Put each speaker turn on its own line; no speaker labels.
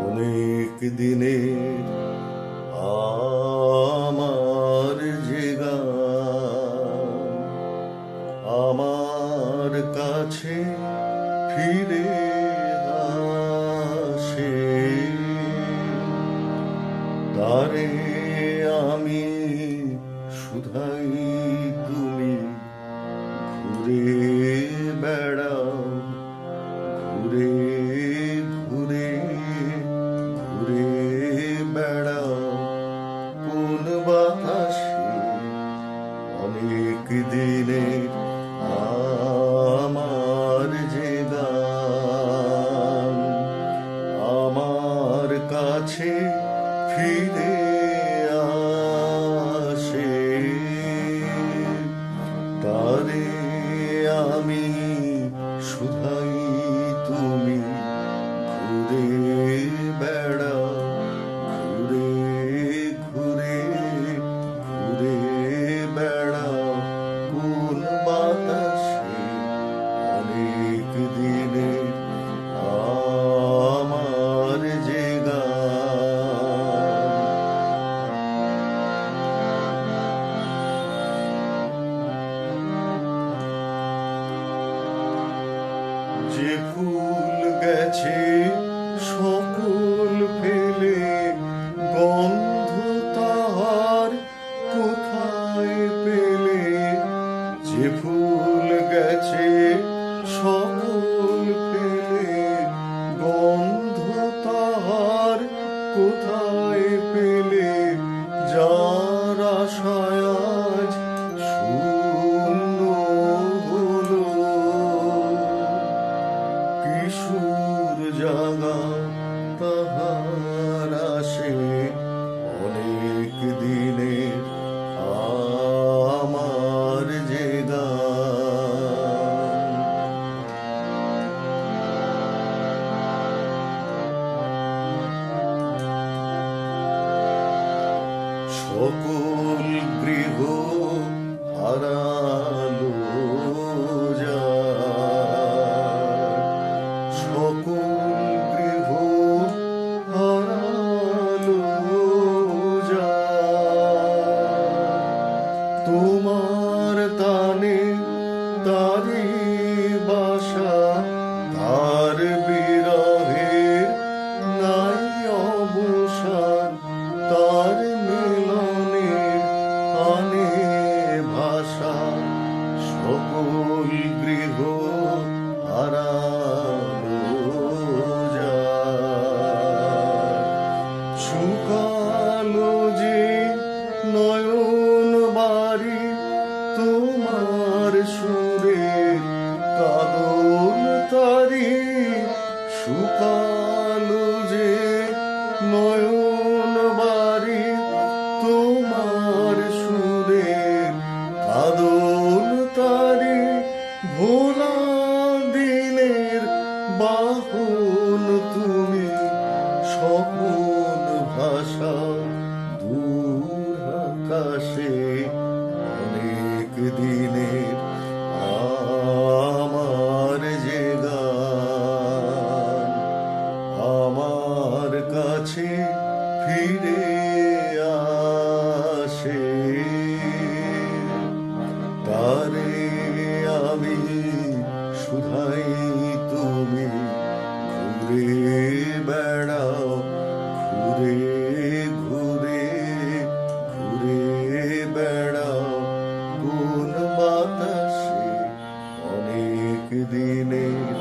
অনেক দিনের আমার যে গান আমার কাছে ফিরে আসে, তারে আমি শুধাই তুমি ঘুরে বেড়াও, ঘুরে ঘুরে ঘুরে বেড়াও কোন বাতাসে। অনেক দিনের আমার যে গান আমার কাছে ফিরে আসে, তারে আমি শুধাই তুমি ঘুরে বেড়াও, ঘুরে ঘুরে ঘুরে বেড়াও কোন বাতাসে। অনেক দিনের আমার যে যে ফুল গেছে সকল ফেলে, গন্ধ তাহার কোথায় পেলে? যে ফুল গেছে সকল ফেলে, গন্ধ তাহার কোথায় পেলে? যার আশায় আজ শূন্য হলো, কিশোর জাগা তাহার আসে। অনেক দিনের আমার যে গান সকল গৃহ হারালো যায়, সকল গৃহ হারালো যায়। তোমার তানে তারি বাসা, তার বিরহে নাই অবসান, তার মিলনে আনে ভাষা। সকল গৃহ হারালো যায়, শুকালো যে নয়ন বাড়ি তোমার সুরে কাদল তারি। শুকালো যে নয়ন বাড়ি তোমার সুরে কাদল তারি। ভোলা দিনের বাহন তুমি, স্বপন ভাষা দূর আকাশে। অনেক দিনের আমার যে গান আমার কাছে ফিরে আসে, তারে আমি শুধাই তুমি ঘুরে বেড়াও, ঘুরে ঘুরে ঘুরে বেড়াও কোন বাতাসে। অনেক দিনের